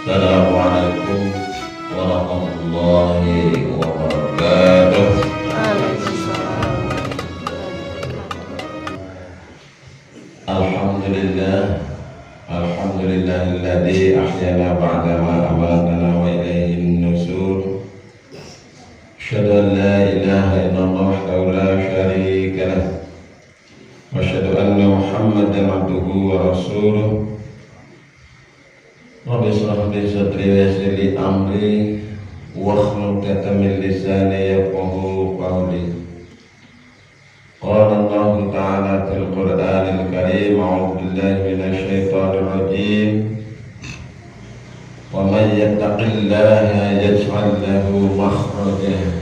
Assalamualaikum warahmatullahi wabarakatuh. Alhamdulillah, alhamdulillahilladzi ahyana ba'da ma amatana wa ilaihin nusur. Asyhadu an la ilaha illallah wahdahu la syarika lah. Wa asyhadu anna Muhammadan abduhu wa rasuluh. Rabbi shrah li sadri wa yassir li amri wahlul 'uqdatam min lisani yafqahu qawli. Qala Allah ta'ala fil Qur'anil Karim, a'udzu billahi minasy syaithanir rajim. Wa may yattaqillaha yaj'al lahu makhraja.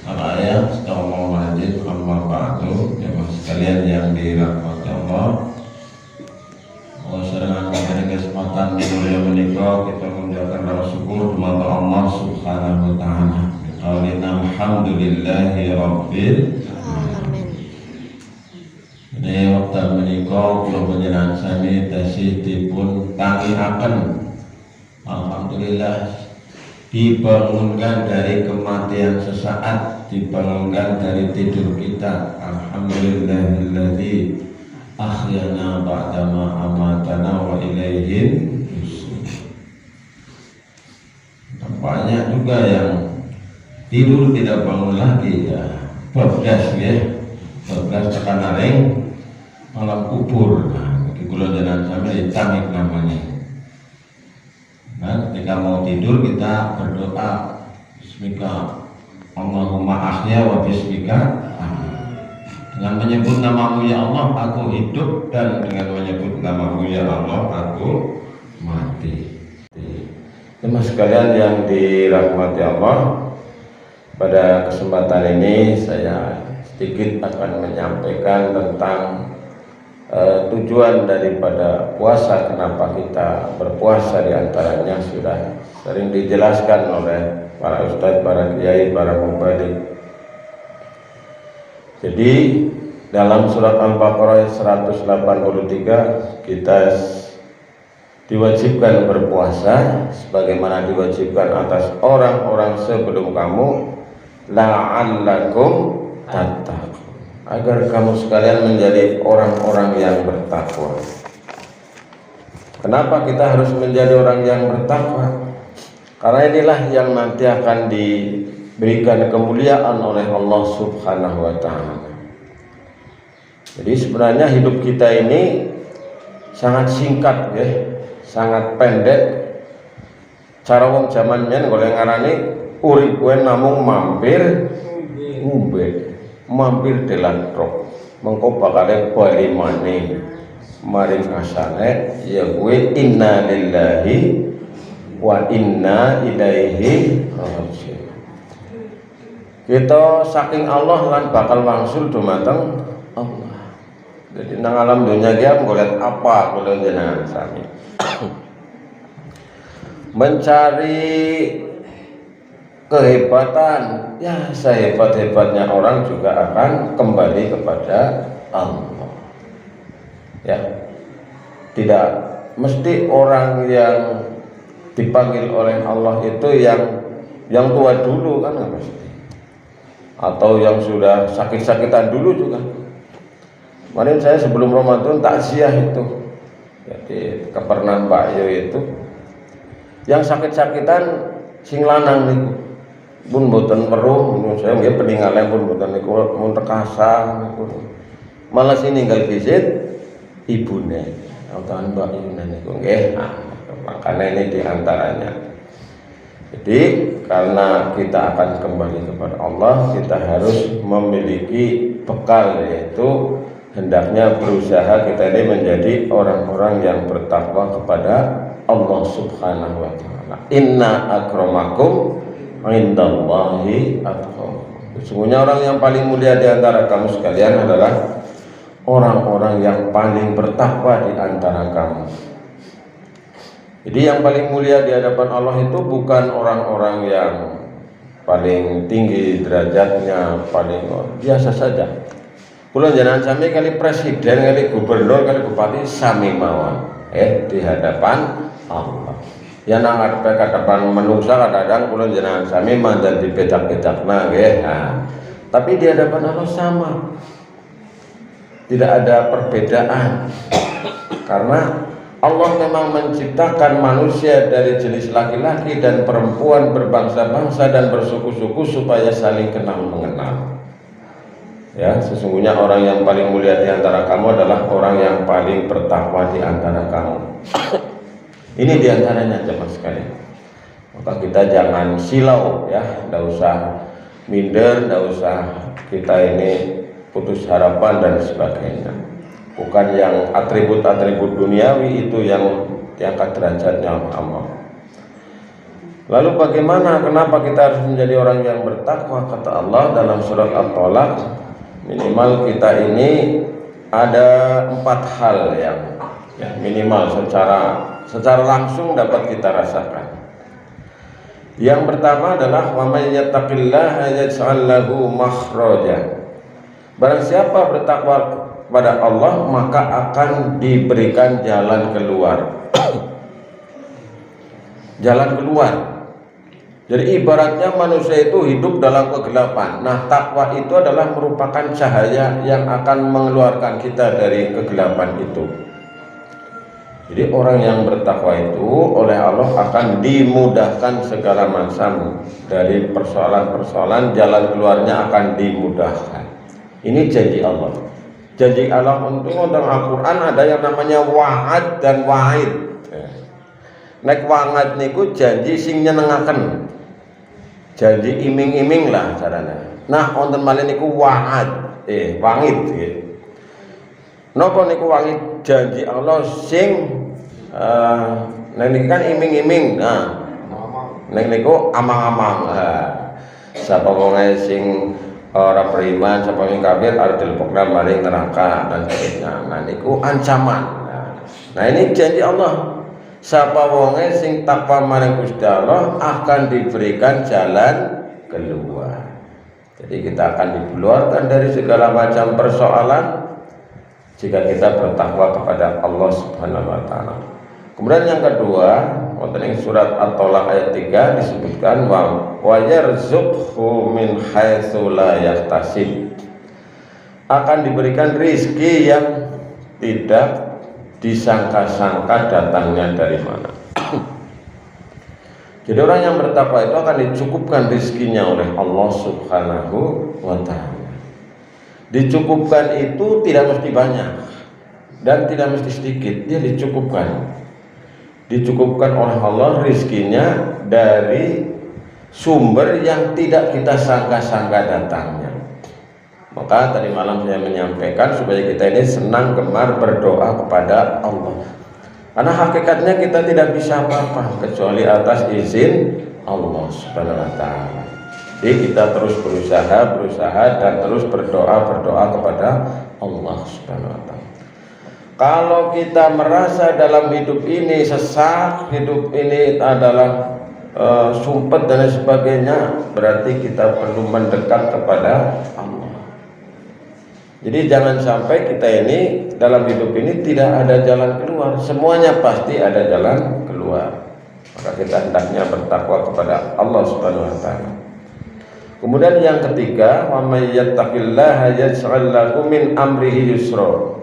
Al-ayat Astagfirullah Majid. Amma ba'du, jemaah sekalian yang dirahmati Allah. Serangan pada kesempatan mulia menikah kita mengucapkan rasa syukur kepada Allah Subhanahu wa taala. Qaulina alhamdulillahi rabbil alamin. Ini waktu menikah kula panjenengan sami tasih dipun tangiaken. Alhamdulillah dibangunkan dari kematian sesaat, dibangunkan dari tidur kita. Alhamdulillahilladzi akhyana ba'dama amatana wa ilaihin nusur. Banyak juga yang tidur tidak bangun lagi, ya bablas ya, bablas tekan aring malam kubur. Nah, di kula jenengan sampai tamik namanya. Nah, ketika mau tidur kita berdoa bismika Allahumma ahya wa bismika. Dengan menyebut namamu ya Allah aku hidup, dan dengan menyebut namamu ya Allah aku mati. Teman sekalian yang dirahmati Allah, pada kesempatan ini saya sedikit akan menyampaikan tentang tujuan daripada puasa, kenapa kita berpuasa. Diantaranya sudah sering dijelaskan oleh para ustadz, para kiai, para mubalik. Jadi dalam surat Al-Baqarah 183 kita diwajibkan berpuasa sebagaimana diwajibkan atas orang-orang sebelum kamu, la'allakum tattaqun, agar kamu sekalian menjadi orang-orang yang bertakwa. Kenapa kita harus menjadi orang yang bertakwa? Karena inilah yang nanti akan diberikan kemuliaan oleh Allah Subhanahu wa ta'ala. Jadi sebenarnya hidup kita ini sangat singkat ya, sangat pendek. Cara wong zaman biyen golek ngarani urip kuwi namung mampir ngombe, mampir delan truk. Mengko bakale bali maneh maring asane ya kuwi inna lillahi wa inna ilaihi raji'un. Kita saking Allah lan bakal wangsul dumateng Allah. Jadi nang alam dunia dia golek apa kula jenengan sami. Mencari kehebatan, ya sehebat-hebatnya orang juga akan kembali kepada Allah. Ya. Tidak mesti orang yang dipanggil oleh Allah itu yang tua dulu, kan nggak mesti. Atau yang sudah sakit-sakitan dulu juga. Kemarin saya sebelum Ramadan takziah itu, jadi kepernan Pak Yo itu, yang sakit-sakitan sing lanang niku, pun boten weruh, saya nggih peninggalan pun boten niku mun tekasa niku. Malah sing ninggal visit ibune, atau Mbak Yuna niku nggih. Makanya ini diantaranya. Jadi karena kita akan kembali kepada Allah, kita harus memiliki bekal, yaitu hendaknya berusaha kita ini menjadi orang-orang yang bertakwa kepada Allah Subhanahu wa ta'ala. Inna akramakum indallahi atqakum. Sesungguhnya orang yang paling mulia di antara kamu sekalian adalah orang-orang yang paling bertakwa di antara kamu. Jadi yang paling mulia di hadapan Allah itu bukan orang-orang yang paling tinggi derajatnya, paling biasa saja. Kula jangan sampai kali presiden, kali gubernur, kali bupati sami mawon di hadapan Allah. Ya nang ngarepe kadepan menungsa kadang-kadang kula jenengan sami mandan dibedak-bedakna nggih. Nah, tapi di hadapan Allah sama. Tidak ada perbedaan. Karena Allah memang menciptakan manusia dari jenis laki-laki dan perempuan berbangsa-bangsa dan bersuku-suku supaya saling kenal mengenal. Ya, sesungguhnya orang yang paling mulia di antara kamu adalah orang yang paling bertakwa di antara kamu. Ini diantaranya jemaah sekalian. Maka kita jangan silau ya, tidak usah minder, tidak usah kita ini putus harapan dan sebagainya. Bukan yang atribut-atribut duniawi itu yang diangkat derajatnya Allah. Lalu bagaimana, kenapa kita harus menjadi orang yang bertakwa? Kata Allah dalam surat At-Tolaq, minimal kita ini ada 4 hal yang minimal secara langsung dapat kita rasakan. Yang pertama adalah wa may yattaqillaha yaj'al lahu makhraja. Barang siapa bertakwa kepada Allah maka akan diberikan jalan keluar. Jalan keluar. Jadi ibaratnya manusia itu hidup dalam kegelapan. Nah, takwa itu adalah merupakan cahaya yang akan mengeluarkan kita dari kegelapan itu. Jadi orang yang bertakwa itu oleh Allah akan dimudahkan segala macam dari persoalan-persoalan, jalan keluarnya akan dimudahkan. Ini janji Allah. Janji Allah untuk Al-Quran ada yang namanya wa'ad dan wa'id. Nek wa'ad niku janji sing nyenengaken. Janji iming-iming lah caranya. Nah, wonten malih niku wa'ad, wa'id nggih. Napa niku wa'id? Janji Allah sing nek niki kan iming-iming. Nah, nek niku amang-amang. Sapa wong sing ora beriman, sapa yang kafir arep dilebokna maring neraka dan sebagainya. Nah niku ancaman. Nah ini janji Allah. Sapa wonge sing takwa maring Gusti Allah akan diberikan jalan keluar. Jadi kita akan dikeluarkan dari segala macam persoalan jika kita bertakwa kepada Allah Subhanahu wa taala. Kemudian yang kedua, wonten ing surat At-Tolaq ayat 3 disebutkan wa yarzuqhu min haitsu la yahtasib. Akan diberikan rizki yang tidak disangka-sangka datangnya dari mana. Jadi orang yang bertakwa itu akan dicukupkan rizkinya oleh Allah Subhanahu wa taala. Dicukupkan itu tidak mesti banyak dan tidak mesti sedikit, dia dicukupkan. Dicukupkan oleh Allah rizkinya dari sumber yang tidak kita sangka-sangka datangnya. Maka tadi malam saya menyampaikan supaya kita ini senang gemar berdoa kepada Allah. Karena hakikatnya kita tidak bisa apa-apa kecuali atas izin Allah Subhanahu wa taala. Jadi kita terus berusaha dan terus berdoa kepada Allah Subhanahu wa taala. Kalau kita merasa dalam hidup ini sesak, hidup ini adalah sumpet dan sebagainya, berarti kita perlu mendekat kepada Allah. Jadi jangan sampai kita ini dalam hidup ini tidak ada jalan keluar. Semuanya pasti ada jalan keluar. Maka kita hendaknya bertakwa kepada Allah Subhanahu wa taala. Kemudian yang ketiga, wa may yattaqillaha yaj'al lahu min amrihi yusra.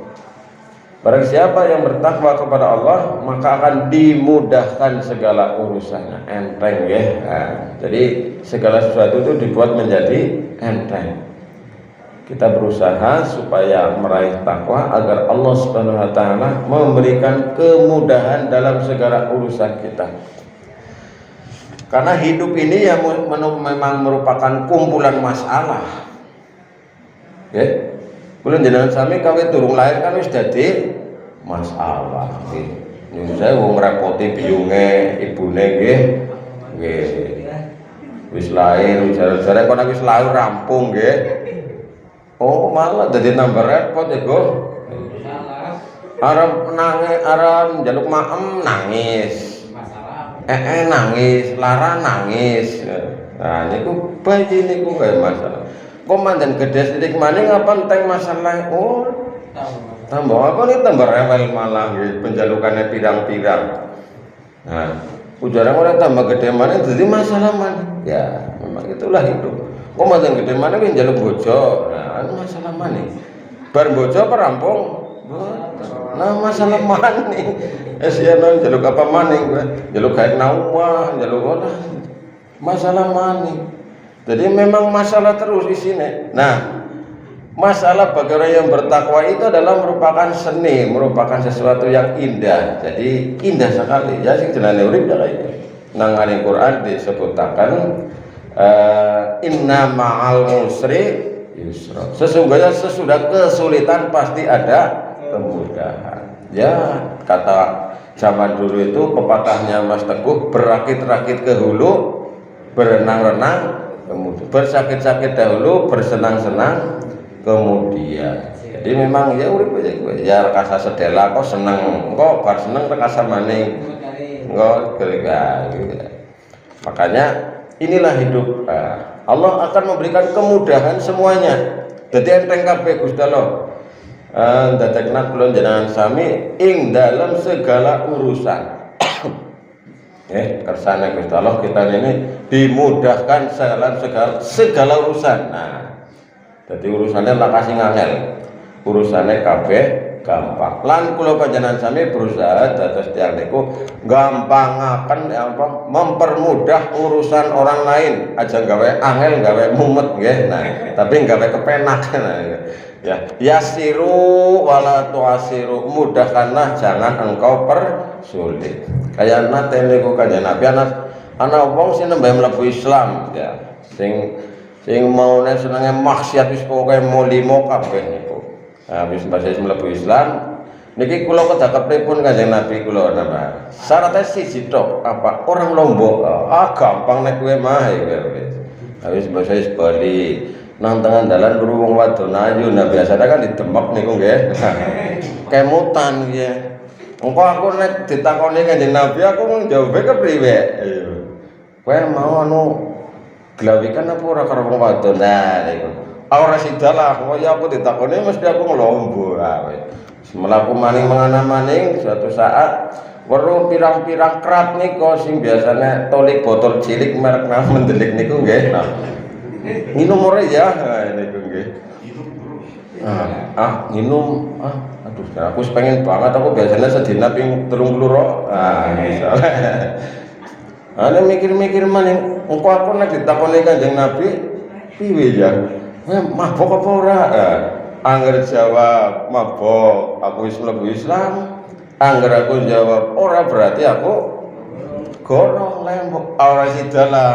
Barang siapa yang bertakwa kepada Allah maka akan dimudahkan segala urusannya, enteng ya. Nah, jadi segala sesuatu itu dibuat menjadi enteng. Kita berusaha supaya meraih takwa agar Allah Subhanahu wa taala memberikan kemudahan dalam segala urusan kita. Karena hidup ini ya memang merupakan kumpulan masalah. Ya. Kulo jenengan sami kawit durung lahir kan wis dadi masalah. Nggih. Saya wong ngrepoti biyunge ibune nggih. Nggih. Wis lahir jare-jare kok wis lahir rampung nggih. Oh, malah dadi tambah repot ya, Go. Arep nangis, arep njaluk maem nangis. Masalah. Nangis, lara nangis. Nah, niku bayi niku kaya masalah. Kok mandan gede sithik maning apa enteng masalah? Oh, tambah apa nih tambah rewel malah nggih penjalukane pirang-pirang. Nah, ujarnya orang tambah gede mana jadi masalah mana? Ya, memang itulah hidup. Kok makin gede mana kan jaluk bojo. Nah, masalah mana? Bar bojo perampung. Nah, masalah mana nih? Esianan jaluk apa mana? Jaluk kain nawa, jaluk apa? Masalah mana? Jadi memang masalah terus di sini. Nah, masalah bagi orang yang bertakwa itu adalah merupakan seni, merupakan sesuatu yang indah. Jadi indah sekali. Ya sing jenenge urip ya kayak nang Quran disebutkan inna ma'al usri yusra. Sesungguhnya sesudah kesulitan pasti ada kemudahan. Ya, kata zaman dulu itu pepatahnya Mas Teguh, berakit-rakit ke hulu, berenang-renang kemudian, bersakit-sakit dahulu, bersenang-senang kemudian. Jadi memang ya urip aja gue ya rekasa sedela kok seneng kok bar seneng rekasa maning kok gak gitu. Makanya inilah hidup. Allah akan memberikan kemudahan semuanya. Jadi enteng kabeh Gusti Allah ndadekna kula jenengan sami ing dalam segala urusan. Kersane Gusti Allah kita ini dimudahkan segala urusan. Nah, jadi urusannya lah kasih ngangel, urusannya kabeh gampang. Lan kula panjenengan sami berusaha dados tiyang niku gampangaken apa mempermudah urusan orang lain, aja gawe angel, gawe mumet nggih. Nah, tapi gawe kepenak. Nah, ya, yasiru wala tuasiru, mudahkanlah jangan engkau persulit. Kayak nate niku kanjeng Nabi ana wong sing nembe mlebu Islam ya, sing mau senenge maksiat wis pokoke molimo kabeh niku. Nah, wis bahasa mlebu Islam niki kula kedakep pripun kanjeng Nabi kula napa. Syaratnya siji tok, apa orang Lombok. Gampang nek kowe mah ya wis. Wis bahasa Bali. Nang tengah dalan guru wong wadon ayu, nah biasanya kan didemek niku nggih. Kemutan nggih. Engko aku nek ditakoni kanjeng Nabi aku njawab kepriwe? Kowe mau anu glawikan apa ora karo wong wadon? Nah niku. Ora sidalah, kaya aku ditakoni mesti aku ngelombo. Melaku maning mangana-maning suatu saat weruh pirang-pirang krat niku sing biasanya tolik botol cilik merek nang mendelik niku nggih. Minum ora ya niku nggih. Minum aduh aku pengen banget, aku biasanya sedina ping 30 ro. Misalnya ana mikir-mikir maning engko aku nek ditakoni Kanjeng Nabi piye ya? Mabok apa ora? Angger jawab mabok, aku wis mlebu Islam. Angger aku jawab ora berarti aku gorong lembok ora sidalah.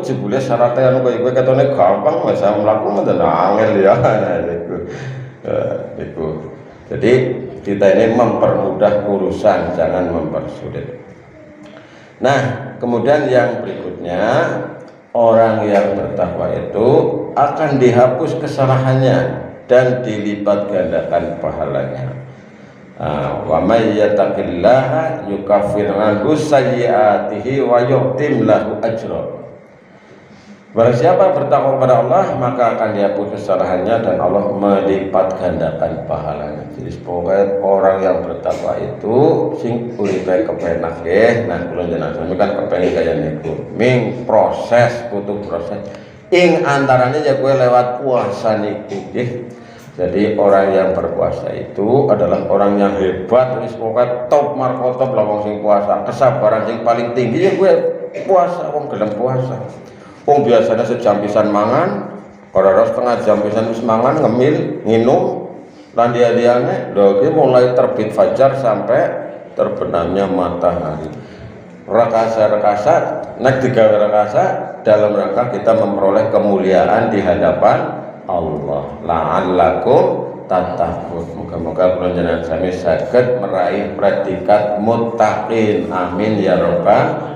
Jebule syaratnya anu kowe ketone gampang masa mlaku menten angel ya. Niku. Jadi kita ini mempermudah urusan, jangan mempersulit. Nah, kemudian yang berikutnya, orang yang bertakwa itu akan dihapus kesalahannya dan dilipat gandakan pahalanya. Wa may yattaqillaha yukaffir anhu sayyi'atihi wa yu'tim lahu ajra. Barang siapa bertakwa kepada Allah maka akan dihapus kesalahannya dan Allah melipat gandakan pahalanya. Jadi pokoknya orang yang bertakwa itu sing uripe kepenak nggih. Nah kula jenengan kan kepengin kaya niku. Ming proses butuh proses. Ing antaranya ya kowe lewat puasa niku nggih. Jadi orang yang berpuasa itu adalah orang yang hebat, wis pokoknya top markotop lah wong sing puasa. Kesabaran sing paling tinggi ya kowe puasa, wong gelem puasa. Wong biasanya sejam pisan mangan, ora setengah jam pisan wis mangan, ngemil, nginum, lan dia-diane lho iki mulai terbit fajar sampai terbenamnya matahari. Rekasa-rekasa, nek digawe rekasa dalam rangka kita memperoleh kemuliaan di hadapan Allah. La'allakum tattaqun. Moga-moga kula jenengan sami saged meraih predikat muttaqin. Amin ya rabbal.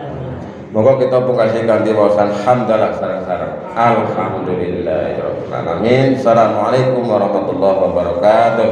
Moga kita pun kasih ganti wawasan hamdalah sareng-sareng. Alhamdulillahirabbil alamin. Assalamualaikum warahmatullahi wabarakatuh.